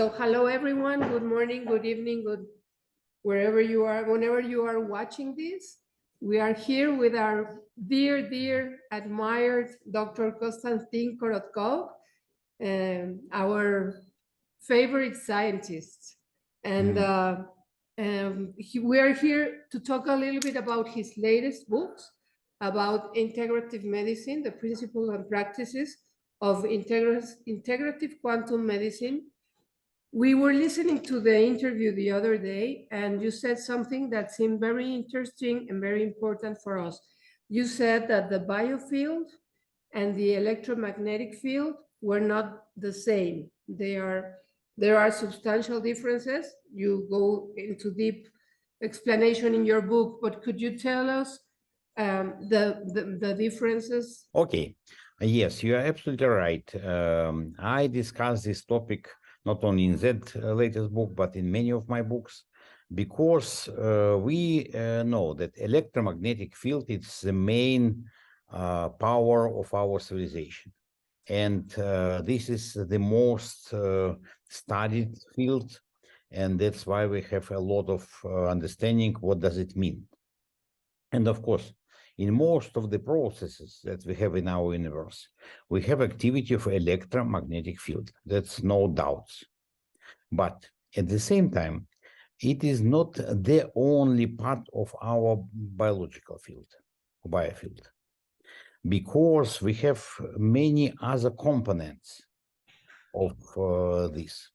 So hello everyone, good morning, good evening, good wherever you are, whenever you are watching this. We are here with our dear, admired Dr. Konstantin Korotkov, our favorite scientist. And we are here to talk a little bit about his latest books about integrative medicine, the principles and practices of integrative quantum medicine. We were listening to the interview the other day, and you said something that seemed very interesting and very important for us. You said that the biofield and the electromagnetic field were not the same. There are substantial differences. You go into deep explanation in your book, but could you tell us the differences? Okay. Yes, you are absolutely right. I discussed this topic not only in that latest book, but in many of my books, because we know that electromagnetic field is the main power of our civilization. And this is the most studied field, and that's why we have a lot of understanding what does it mean. And of course, in most of the processes that we have in our universe, we have activity of electromagnetic field. That's no doubts. But at the same time, it is not the only part of our biological field, biofield, because we have many other components of this.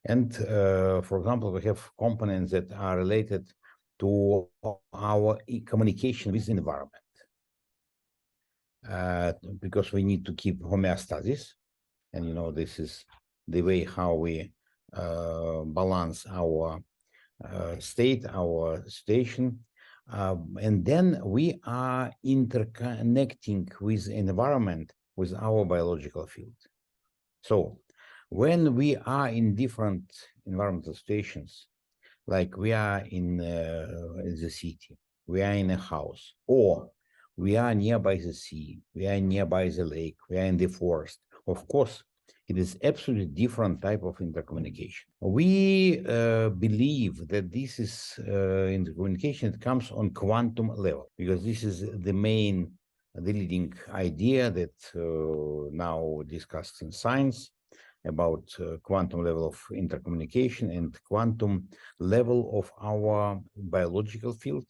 And for example, we have components that are related to our communication with the environment. Because we need to keep homeostasis, and you know this is the way how we balance our state, our station, and then we are interconnecting with the environment with our biological field. So when we are in different environmental stations, like we are in the city, we are in a house, or we are nearby the sea, we are nearby the lake, we are in the forest. Of course, it is absolutely different type of intercommunication. We believe that this is intercommunication that comes on quantum level, because this is the leading idea that now discussed in science about quantum level of intercommunication and quantum level of our biological field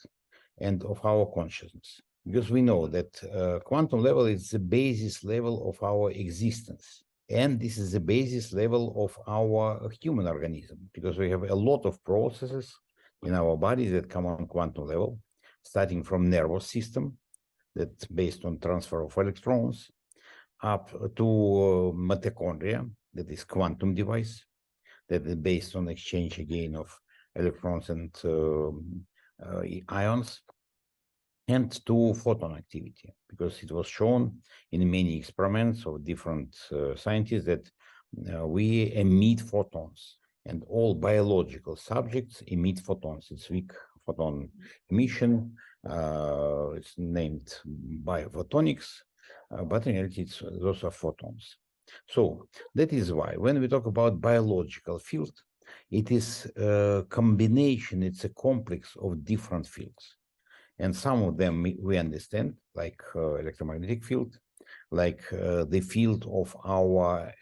and of our consciousness. Because we know that quantum level is the basis level of our existence. And this is the basis level of our human organism, because we have a lot of processes in our body that come on quantum level, starting from nervous system, that's based on transfer of electrons, up to mitochondria, that is quantum device, that is based on exchange again of electrons and ions, and to photon activity, because it was shown in many experiments of different scientists that we emit photons, and all biological subjects emit photons. It's weak photon emission. It's named biophotonics, but in reality, those are photons. So that is why when we talk about biological field, it is a combination, it's a complex of different fields. And some of them we understand, like electromagnetic field, like the field of our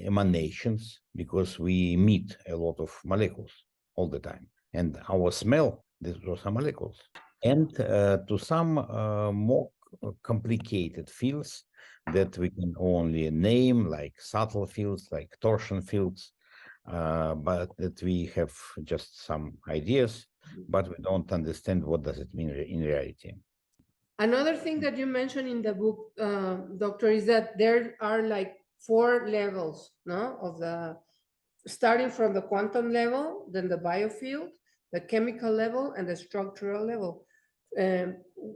emanations, because we emit a lot of molecules all the time. And our smell, those are molecules. And to some more complicated fields that we can only name, like subtle fields, like torsion fields, but that we have just some ideas, but we don't understand what does it mean in reality. Another thing that you mentioned in the book, Doctor, is that there are like 4 levels, no, of the starting from the quantum level, then the biofield, the chemical level, and the structural level.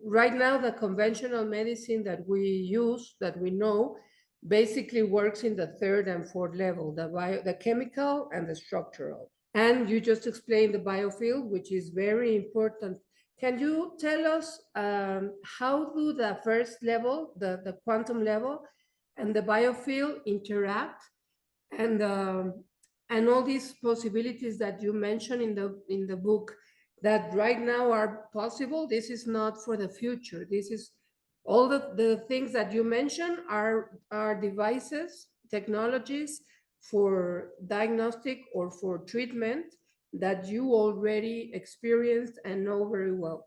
Right now, the conventional medicine that we use, that we know, basically works in the 3rd and 4th level, the chemical and the structural. And you just explained the biofield, which is very important. Can you tell us how do the first level, the quantum level, and the biofield interact, and and all these possibilities that you mentioned in the book that right now are possible, this is not for the future. This is all the things that you mentioned are devices, technologies for diagnostic or for treatment that you already experienced and know very well.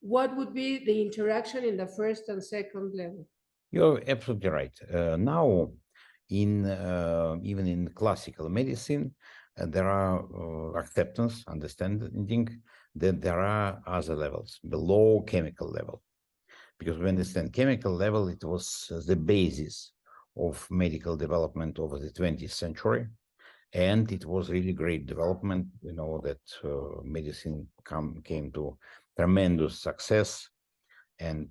What would be the interaction in the first and second level? You're absolutely right. Now, even in classical medicine, there are acceptance, understanding that there are other levels below chemical level. Because we understand chemical level, it was the basis of medical development over the 20th century. And it was really great development, that medicine came to tremendous success, and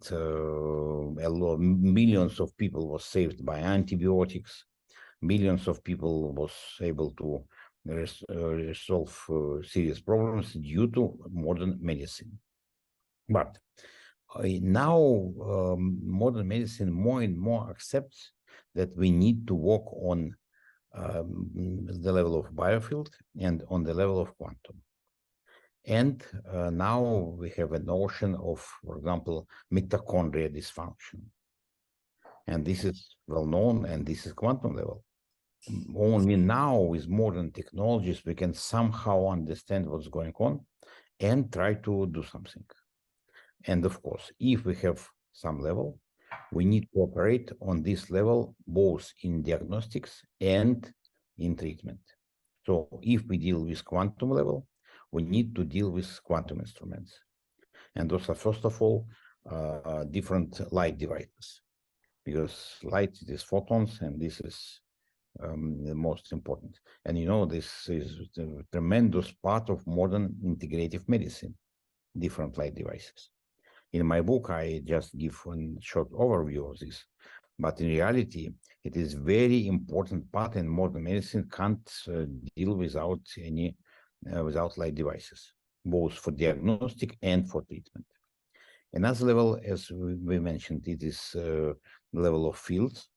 millions of people were saved by antibiotics. Millions of people was able to resolve serious problems due to modern medicine. But now modern medicine more and more accepts that we need to work on the level of biofield and on the level of quantum. And now we have a notion of, for example, mitochondria dysfunction. And this is well known, and this is quantum level. Only now, with modern technologies, we can somehow understand what's going on and try to do something. And of course, if we have some level, we need to operate on this level, both in diagnostics and in treatment. So if we deal with quantum level, we need to deal with quantum instruments. And those are, first of all, different light devices, because light is photons, and this is the most important. And this is a tremendous part of modern integrative medicine, different light devices. In my book, I just give one short overview of this, but in reality, it is very important part, and modern medicine can't deal without without light devices, both for diagnostic and for treatment. Another level, as we mentioned, it is the level of fields,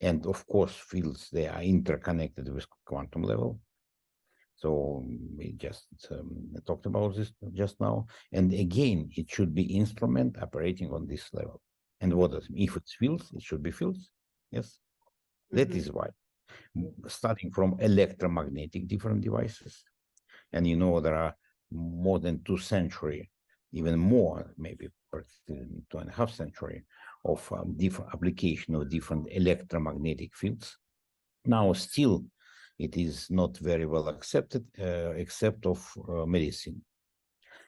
and of course, fields, they are interconnected with quantum level. So we just talked about this just now. And again, it should be instrument operating on this level. And what does, if it's fields, it should be fields. Yes, that is why. Starting from electromagnetic different devices. And there are more than 2 centuries, even more, maybe 2.5 centuries of different application of different electromagnetic fields. Now, still, it is not very well accepted, except of medicine.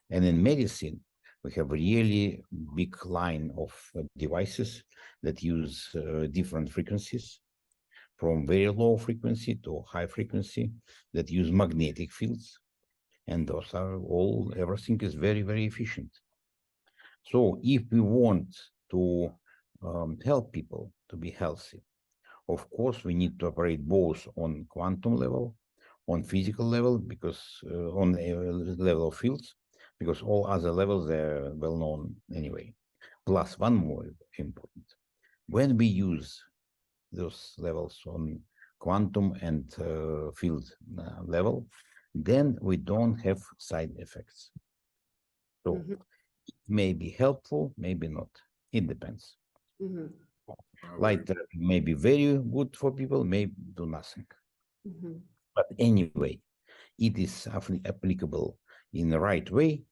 And in medicine, we have a really big line of devices that use different frequencies, from very low frequency to high frequency, that use magnetic fields. And those are all, everything is very, very efficient. So if we want to help people to be healthy, of course, we need to operate both on quantum level, on physical level, because on a level of fields, because all other levels are well known anyway. Plus, one more important: when we use those levels on quantum and field level, then we don't have side effects. So it may be helpful, maybe not. It depends. Light may be very good for people, may do nothing. But anyway, it is applicable in the right way,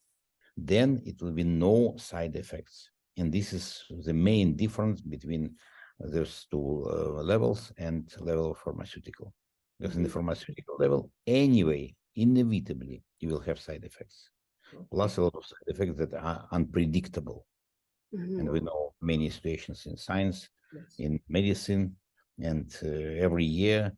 then it will be no side effects. And this is the main difference between those two levels and level of pharmaceutical. Because in the pharmaceutical level, anyway, inevitably, you will have side effects. Plus a lot of side effects that are unpredictable. And we know many situations in science, in medicine, and every year,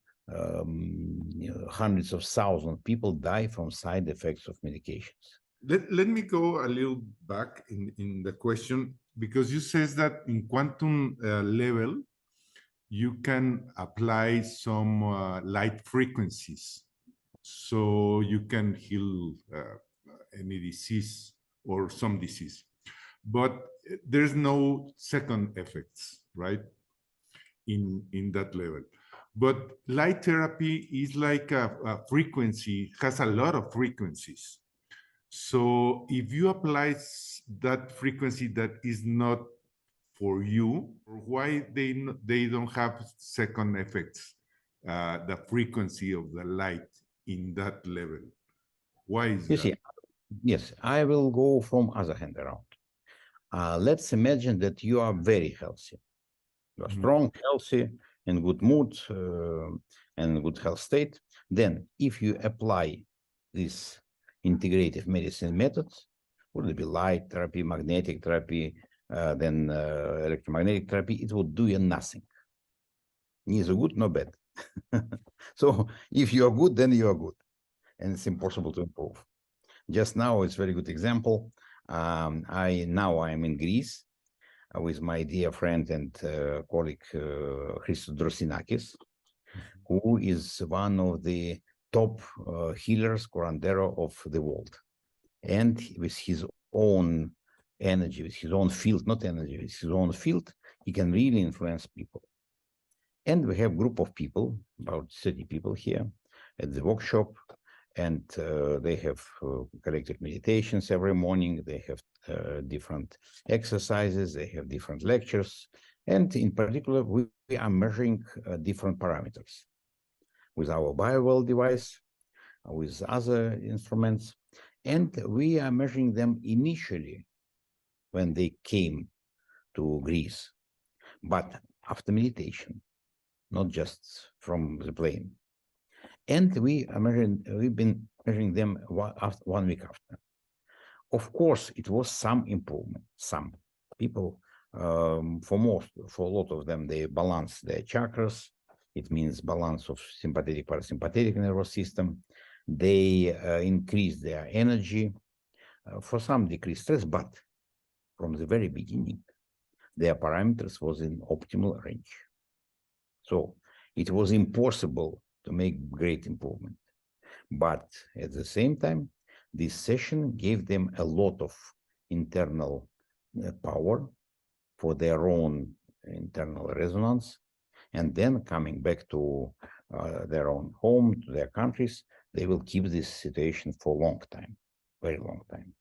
hundreds of thousands of people die from side effects of medications. Let me go a little back in the question, because you says that in quantum level, you can apply some light frequencies, so you can heal any disease or some disease. But there's no second effects, right? In that level. But light therapy is like a frequency, has a lot of frequencies. So if you apply that frequency that is not for you, why they don't have second effects, the frequency of the light in that level? Why is You that? see, yes, I will go from other hand around. Let's imagine that you are very healthy. You are strong, healthy, in good mood, and good health state. Then if you apply this integrative medicine methods, would it be light therapy, magnetic therapy, then electromagnetic therapy, it would do you nothing. Neither good nor bad. So if you are good, then you are good. And it's impossible to improve. Just now, it's a very good example. I'm in Greece with my dear friend and colleague Christos Drosinakis, who is one of the top healers, curandero of the world. And with his own energy, with his own field, not energy, with his own field, he can really influence people. And we have a group of people, about 30 people here at the workshop, and they have collective meditations every morning. They have different exercises. They have different lectures. And in particular, we are measuring different parameters with our BioWell device, with other instruments. And we are measuring them initially when they came to Greece, but after meditation, not just from the plane. And we've been measuring them 1 week after. Of course, it was some improvement. Some people, for a lot of them, they balance their chakras. It means balance of sympathetic, parasympathetic nervous system. They increase their energy. For some, decrease stress, but from the very beginning, their parameters was in optimal range. So it was impossible to make great improvement. But at the same time, this session gave them a lot of internal power for their own internal resonance. And then coming back to their own home, to their countries, they will keep this situation for a long time, very long time.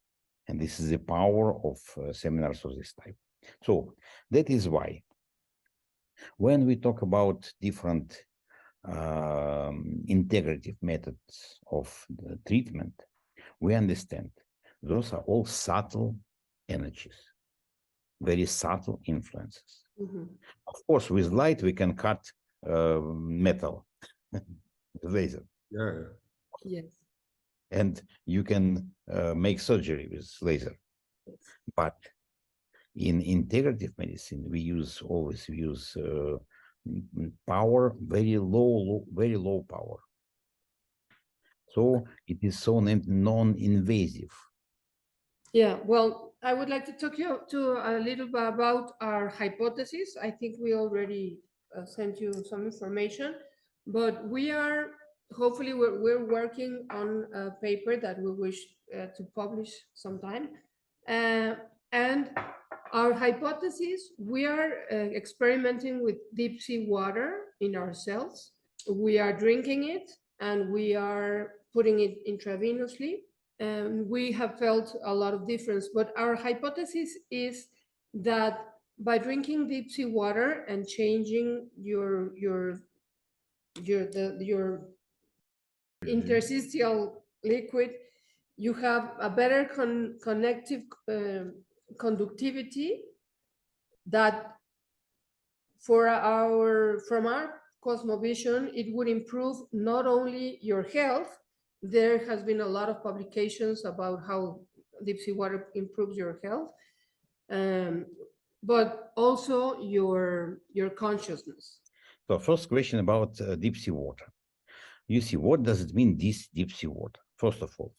And this is the power of seminars of this type. So that is why when we talk about different integrative methods of the treatment, we understand those are all subtle energies, very subtle influences. Of course, with light, we can cut metal with laser. Yeah. Yes. And you can make surgery with laser. Yes. But in integrative medicine, we always use power, very low power. So it is so named non-invasive. Yeah, well, I would like to talk to a little bit about our hypothesis. I think we already sent you some information, but hopefully we're working on a paper that we wish to publish sometime. And our hypothesis, we are experimenting with deep sea water in our cells. We are drinking it and we are putting it intravenously. We have felt a lot of difference, but our hypothesis is that by drinking deep sea water and changing your interstitial liquid, you have a better connective conductivity that from our cosmovision, it would improve not only your health. There has been a lot of publications about how deep sea water improves your health, but also your consciousness. So first question about deep sea water. You see, what does it mean, this deep sea water? First of all,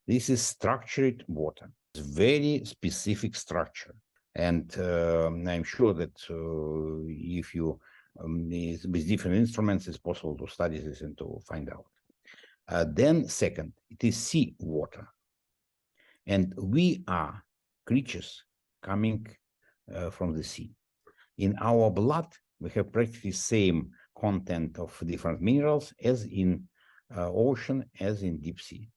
this is structured water. It's very specific structure. And I'm sure that if you, with different instruments, it's possible to study this and to find out. Then second, it is sea water. And we are creatures coming from the sea. In our blood, we have practically same content of different minerals as in ocean, as in deep sea.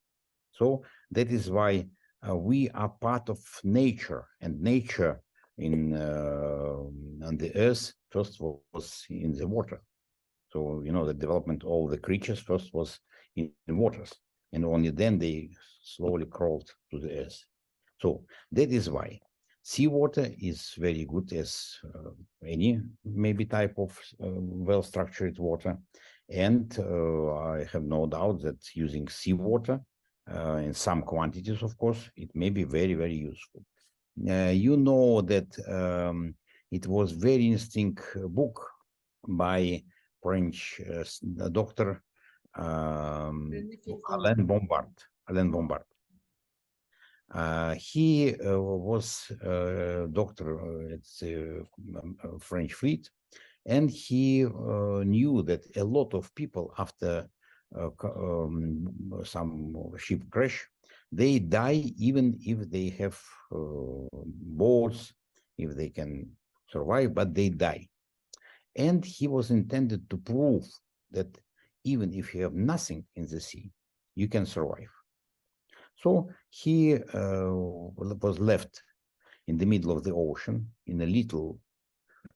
So that is why we are part of nature, and nature on the earth first was in the water. So, the development of all the creatures first was in waters, and only then they slowly crawled to the earth. So that is why seawater is very good as any maybe type of well-structured water. And I have no doubt that using seawater in some quantities, of course, it may be very, very useful. You know that it was very interesting book by French doctor Alain Bombard. He was a doctor at the French fleet, and he knew that a lot of people after some ship crash, they die even if they have boats, if they can survive, but they die. And he was intended to prove that even if you have nothing in the sea, you can survive. So he was left in the middle of the ocean in a little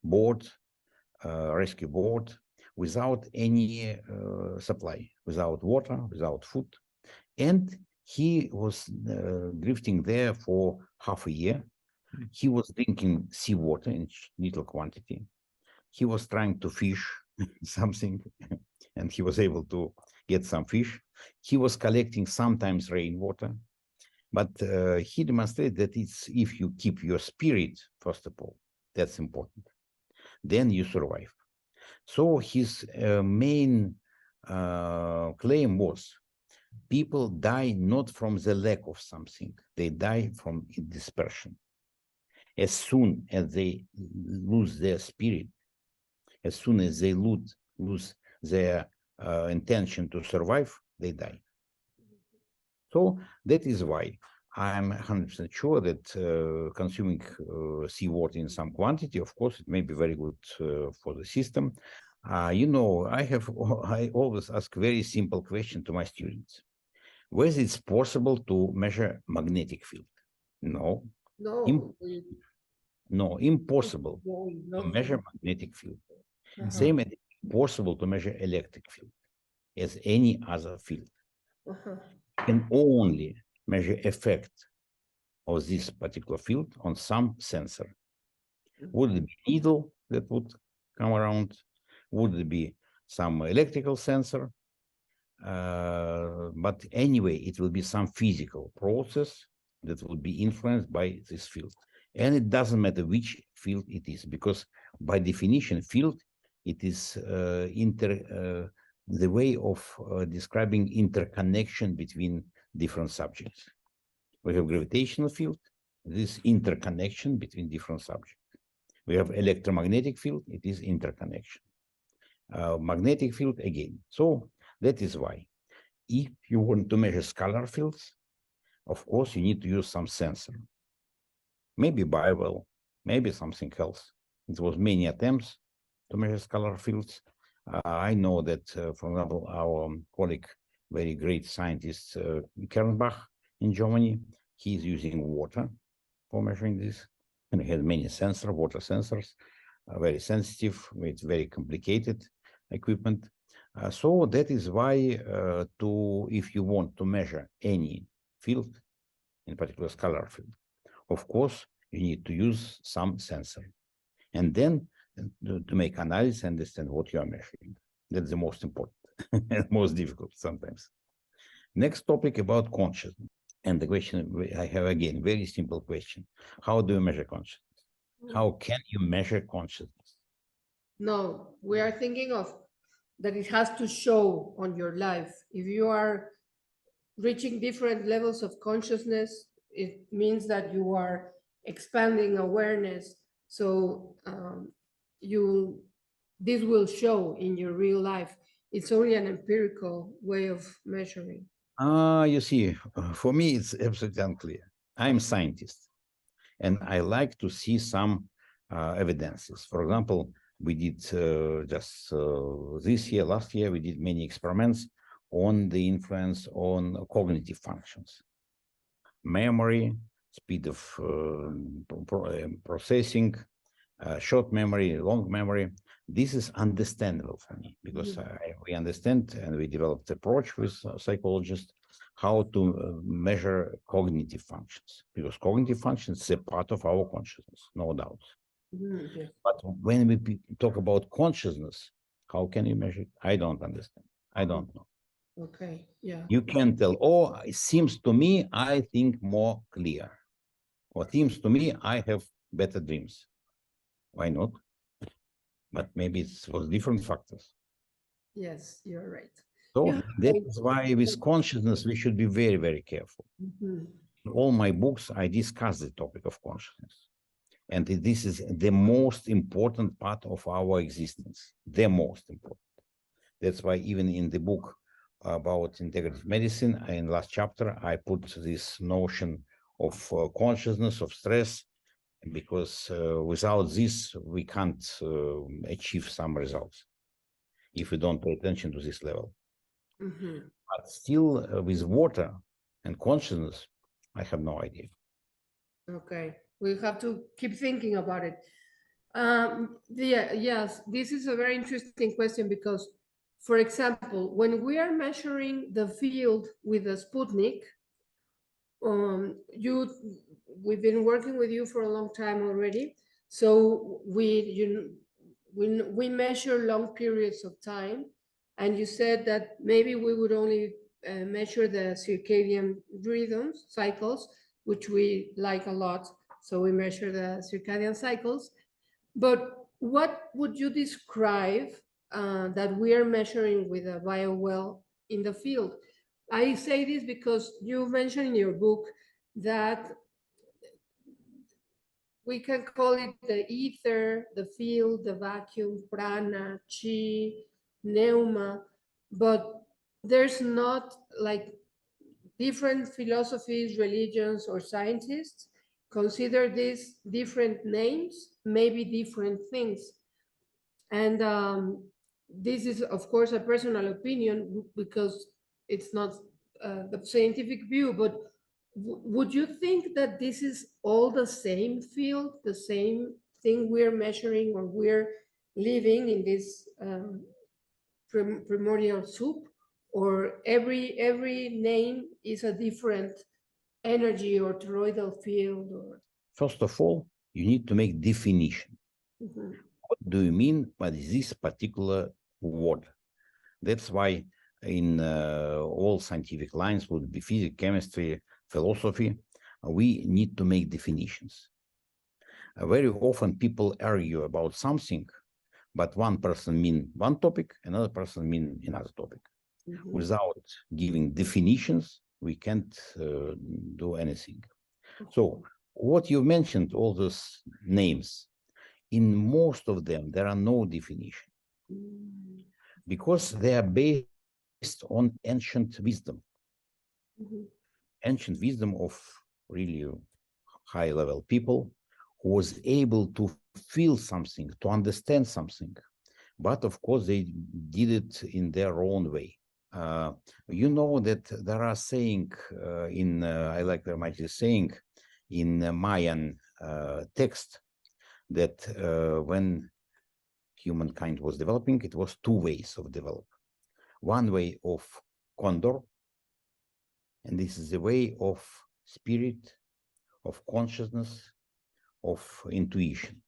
boat, rescue boat, without any supply, without water, without food. And he was drifting there for half a year. He was drinking seawater in little quantity. He was trying to fish something, and he was able to get some fish. He was collecting sometimes rainwater, but he demonstrated that it's if you keep your spirit, first of all, that's important, then you survive. So his main claim was, people die not from the lack of something, they die from dispersion. As soon as they lose their spirit, as soon as they lose their intention to survive, they die. So that is why I'm 100% sure that consuming seawater in some quantity, of course, it may be very good for the system. I always ask very simple question to my students. Whether it's possible to measure magnetic field? No. No. No, impossible to measure magnetic field. Same as impossible to measure electric field as any other field. You can only measure effect of this particular field on some sensor. Would it be needle that would come around? Would it be some electrical sensor? But anyway, it will be some physical process that would be influenced by this field. And it doesn't matter which field it is, because by definition, field, it is the way of describing interconnection between different subjects. We have gravitational field, this interconnection between different subjects. We have electromagnetic field, it is interconnection. Magnetic field again. So that is why if you want to measure scalar fields, of course, you need to use some sensor. Maybe biwell, maybe something else. It was many attempts to measure scalar fields. I know that, for example, our colleague, very great scientist, Kernbach in Germany, he's using water for measuring this. And he has many water sensors, very sensitive, with very complicated equipment. So that is why if you want to measure any field, in particular scalar field, of course, you need to use some sensor. And then to make analysis, understand what you are measuring. That's the most important and most difficult sometimes. Next topic about consciousness. And the question I have again, very simple question. How do you measure consciousness? How can you measure consciousness? No, we are thinking of that it has to show on your life. If you are reaching different levels of consciousness, it means that you are expanding awareness. So this will show in your real life. It's only an empirical way of measuring. You see, for me, it's absolutely unclear. I'm a scientist, and I like to see some evidences. For example, We did just this year, last year, we did many experiments on the influence on cognitive functions, memory, speed of processing, short memory, long memory. This is understandable for me because we understand and we developed approach with psychologists how to measure cognitive functions, because cognitive functions is a part of our consciousness, no doubt. Yes. But when we talk about consciousness, how can you measure it? I don't understand. I don't know. Okay, yeah. You can tell, oh, it seems to me I think more clear. Or it seems to me I have better dreams. Why not? But maybe it was different factors. Yes, you're right. So Yeah. that is why with consciousness, we should be very, very careful. Mhm. In all my books, I discuss the topic of consciousness. And this is the most important part of our existence, the most important. That's why even in the book about integrative medicine, in last chapter, I put this notion of consciousness, of stress, because without this, we can't achieve some results if we don't pay attention to this level. Mhm. But still, with water and consciousness, I have no idea. Okay, we have to keep thinking about it. Yes, this is a very interesting question because, for example, when we are measuring the field with the Sputnik, we've been working with you for a long time already, so we measure long periods of time, and you said that maybe we would only measure the circadian rhythms cycles, which we like a lot, so we measure the circadian cycles. But what would you describe that we are measuring with a biowell in the field? I say this because you mentioned in your book that we can call it the ether, the field, the vacuum, prana, chi, pneuma, but there's not like different philosophies, religions, or scientists consider these different names, maybe different things. And this is, of course, a personal opinion because it's not the scientific view, but would you think that this is all the same field, the same thing we're measuring or we're living in this primordial soup, or every name is a different energy or toroidal field? Or First of all, you need to make definition. Mhm. What do you mean by this particular word? That's why in all scientific lines, would be physics, chemistry, philosophy, we need to make definitions. Very often people argue about something, but one person mean one topic, another person mean another topic. Mhm. Without giving definitions, we can't do anything. So what you mentioned, all those names, in most of them, there are no definition Mm. because they are based on ancient wisdom. Mhm. Ancient wisdom of really high level people who was able to feel something, to understand something. But of course, they did it in their own way. You know that there are saying I like very much this saying in Mayan text that when humankind was developing, it was two ways of development. One way of condor, and this is the way of spirit, of consciousness, of intuition.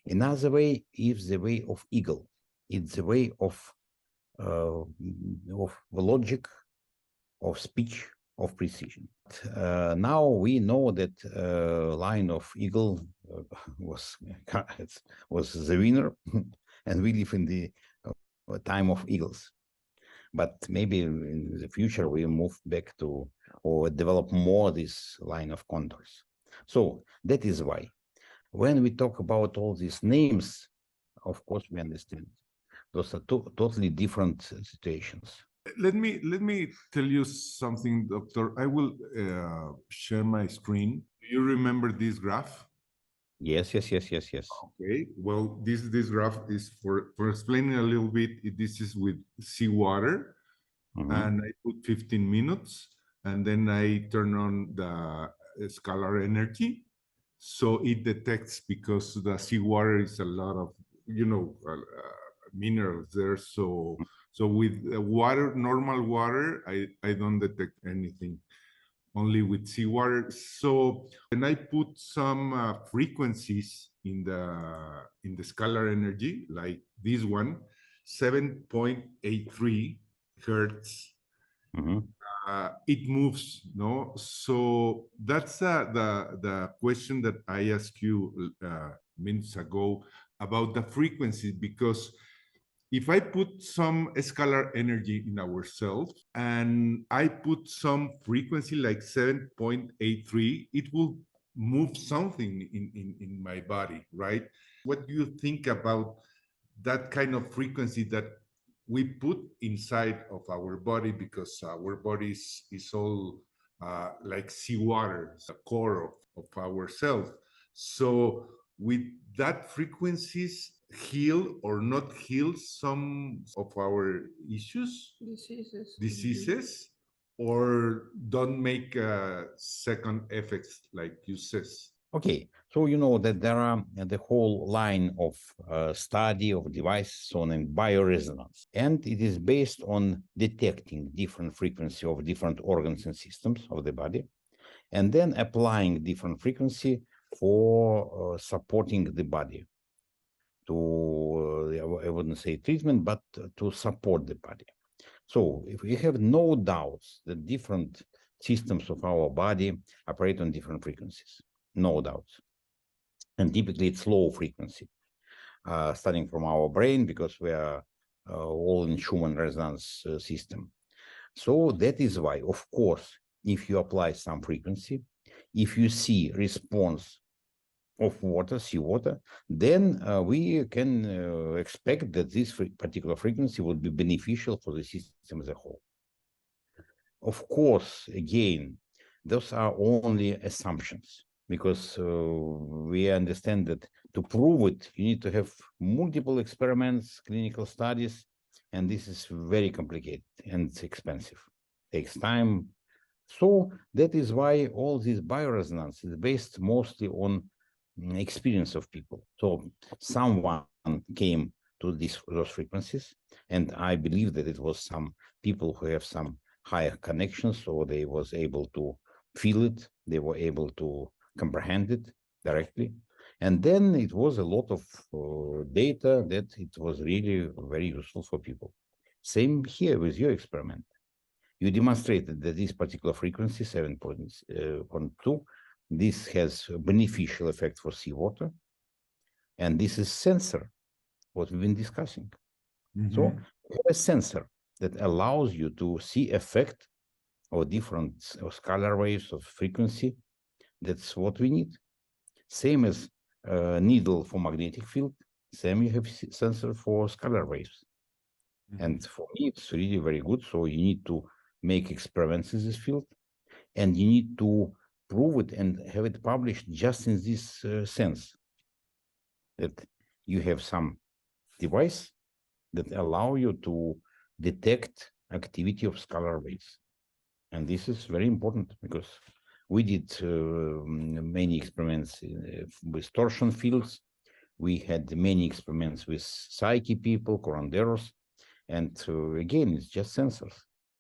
Another way is the way of eagle. It's the way of logic, of speech, of precision. Now we know that line of eagle was the winner, and we live in the time of eagles. But maybe in the future we move back to or develop more this line of condors. So that is why when we talk about all these names, of course we understand those are totally different situations. Let me tell you something, Doctor. I will share my screen. Do you remember this graph? Yes, yes, yes, yes, yes. Okay, well, this graph is for explaining a little bit. This is with seawater, Mhm. and I put 15 minutes, and then I turn on the scalar energy, so it detects, because the seawater is a lot of minerals there. So with water, normal water, I don't detect anything, only with seawater. So when I put some frequencies in the scalar energy, like this one, 7.83 hertz, Mhm. it moves, no? So that's the question that I asked you minutes ago about the frequencies, because if I put some scalar energy in ourselves and I put some frequency like 7.83, it will move something in my body, right? What do you think about that kind of frequency that we put inside of our body, because our body is all like seawater, the core of ourselves. So with that frequencies heal or not heal some of our issues, Diseases. diseases, or don't make second effects like you says? Okay, so you know that there are the whole line of study of devices on bioresonance, and it is based on detecting different frequency of different organs and systems of the body, and then applying different frequency for supporting the body to, I wouldn't say treatment, but to support the body. So if we have no doubts that different systems of our body operate on different frequencies, no doubts. And typically it's low frequency, starting from our brain, because we are all in Schumann resonance system. So that is why, of course, if you apply some frequency, if you see response of water, seawater, then we can expect that this particular frequency would be beneficial for the system as a whole. Of course, again, those are only assumptions, because we understand that to prove it, you need to have multiple experiments, clinical studies, and this is very complicated and expensive, takes time. So that is why all this bioresonance is based mostly on experience of people. So someone came to those frequencies, and I believe that it was some people who have some higher connections, so they was able to feel it, they were able to comprehend it directly, and then it was a lot of data that it was really very useful for people. Same here with your experiment. You demonstrated that this particular frequency, 7.2, this has a beneficial effect for seawater, and this is sensor, what we've been discussing. So Mhm. a sensor that allows you to see effect of different scalar waves of frequency. That's what we need. Same as needle for magnetic field, same you have sensor for scalar waves. And for me, it's really very good. So you need to make experiments in this field, and you need to prove it and have it published just in this sense, that you have some device that allow you to detect activity of scalar waves. And this is very important, because we did many experiments with torsion fields. We had many experiments with psyche people, curanderos, and again, it's just sensors.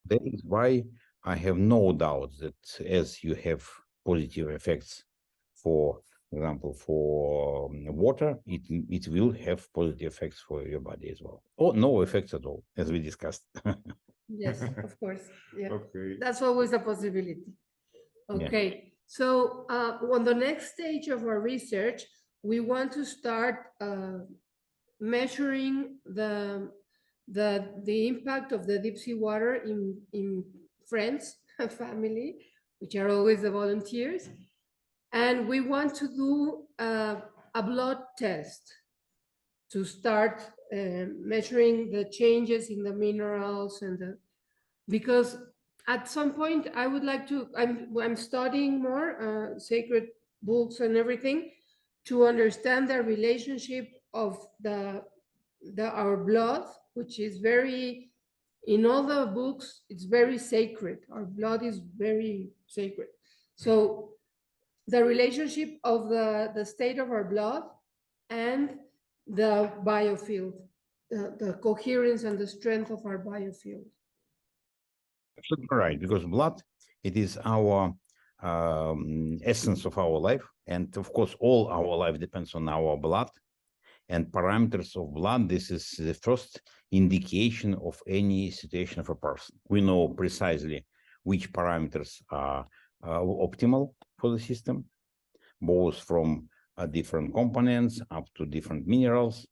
That is why I have no doubt that as you have positive effects, for example, for water, it will have positive effects for your body as well, or no effects at all, as we discussed. Yes, of course. Yeah, Okay. that's always a possibility. Yeah. Okay, so on the next stage of our research, we want to start measuring the impact of the deep sea water in friends and family, which are always the volunteers. And we want to do a blood test to start measuring the changes in the minerals and because at some point I would like to, I'm studying more sacred books and everything to understand the relationship of our blood, which is very, in all the books, it's very sacred. Our blood is very sacred. So the relationship of the state of our blood and the biofield, the coherence and the strength of our biofield. Absolutely right, because blood, it is our essence of our life. And of course, all our life depends on our blood. And parameters of blood, this is the first indication of any situation of a person. We know precisely which parameters are optimal for the system, both from different components up to different minerals.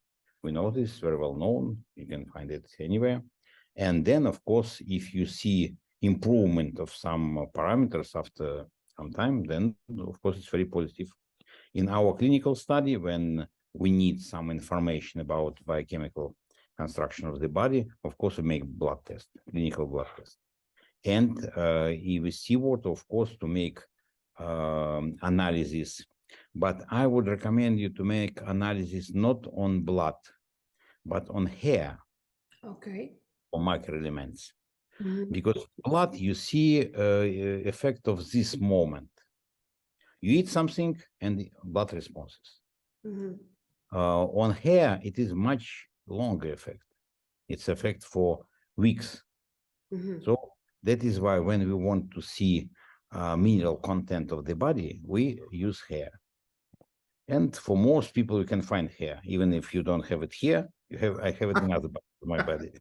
We know this, very well known. You can find it anywhere. And then, of course, if you see improvement of some parameters after some time, then, of course, it's very positive. In our clinical study, when we need some information about biochemical construction of the body, of course, we make blood test, clinical blood test. And with seawater, of course, to make analysis. But I would recommend you to make analysis not on blood, but on hair. Okay. Or microelements. Because blood, you see effect of this moment. You eat something and the blood responses. On hair, it is much longer effect. It's effect for weeks. So that is why when we want to see mineral content of the body, we use hair. And for most people, you can find hair. Even if you don't have it here, I have it in other parts of my body.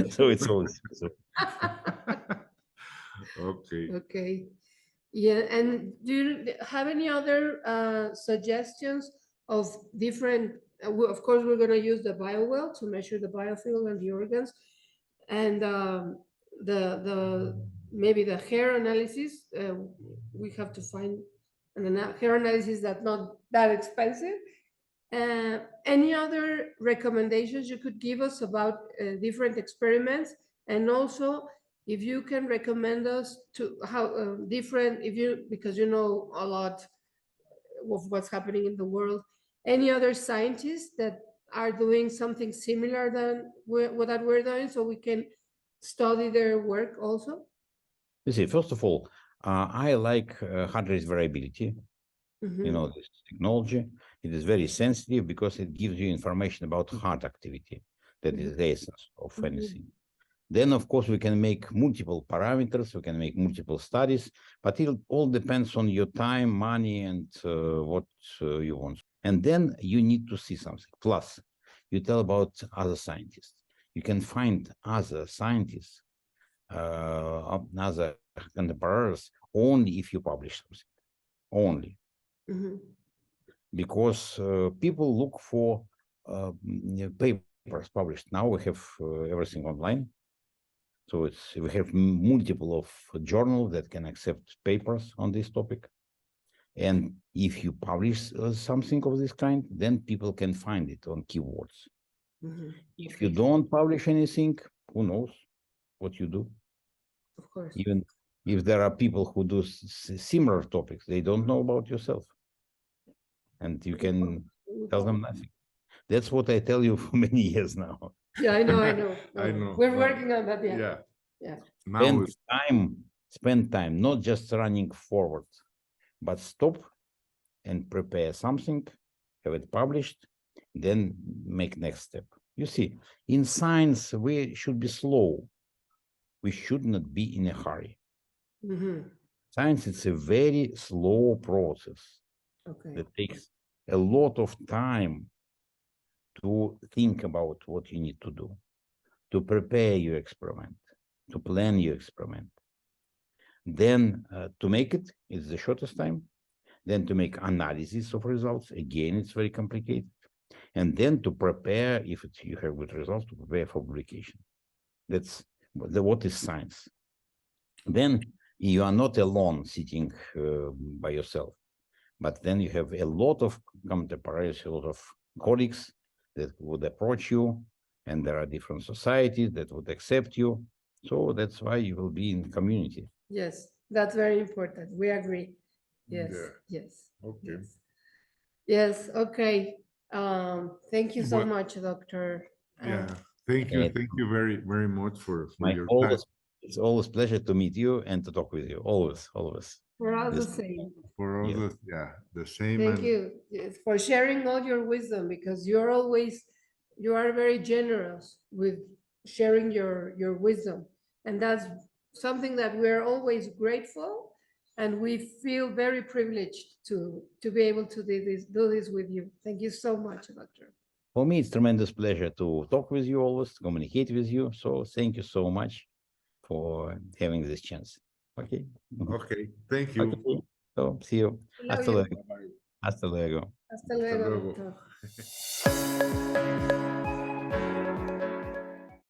So it's always so. Okay. Okay. Yeah, and do you have any other suggestions of different, of course, we're going to use the biowell to measure the biofield and the organs, and maybe the hair analysis, we have to find hair analysis that's not that expensive. Any other recommendations you could give us about different experiments, and also if you can recommend us to how different, because you know a lot of what's happening in the world, any other scientists that are doing something similar than what that we're doing, so we can study their work also? You see, first of all, I like heart rate variability. You know, this technology, it is very sensitive because it gives you information about heart activity. That is the essence of anything. Then, of course, we can make multiple parameters, we can make multiple studies, but it all depends on your time, money, and what you want. And then you need to see something. Plus, you tell about other scientists. You can find other scientists, other contemporaries, only if you publish something. Only. Because people look for papers published. Now we have everything online. So we have multiple of journals that can accept papers on this topic. And if you publish something of this kind, then people can find it on keywords. If you don't publish anything, who knows what you do? Of course. Even if there are people who do similar topics, they don't know about yourself. And you can tell them nothing. That's what I tell you for many years now. Yeah, I know. I know. We're working on that. Yeah. Spend time, not just running forward, but stop and prepare something, have it published, then make next step. You see, in science, we should be slow. We should not be in a hurry. Science, it's a very slow process. That takes a lot of time to think about what you need to do, to prepare your experiment, to plan your experiment. Then to make it is the shortest time. Then to make analysis of results, again, it's very complicated. And then to prepare, if you have good results, to prepare for publication. That's what is science. Then you are not alone sitting by yourself, but then you have a lot of contemporaries, a lot of colleagues that would approach you, and there are different societies that would accept you. So that's why you will be in community. Yes, that's very important. We agree. Yes, Yeah. yes. Okay. Yes. Yes, okay. Thank you so Well, much, Doctor. Yeah, thank you Okay. very, very much for My your time. always, it's always pleasure to meet you and to talk with you. Always, always. For us the This- same. For all Yeah. the same. Thank And you. Yes, for sharing all your wisdom, because you are very generous with sharing your wisdom. And that's something that we're always grateful, and we feel very privileged to be able to do this with you. Thank you so much, Doctor. For me, it's tremendous pleasure to talk with you always, to communicate with you. So thank you so much for having this chance. Okay. Mhm. okay, thank you. Okay. So see you. I love Hasta you. luego. Bye-bye. Hasta luego. Hasta Hasta luego, luego. Doctor.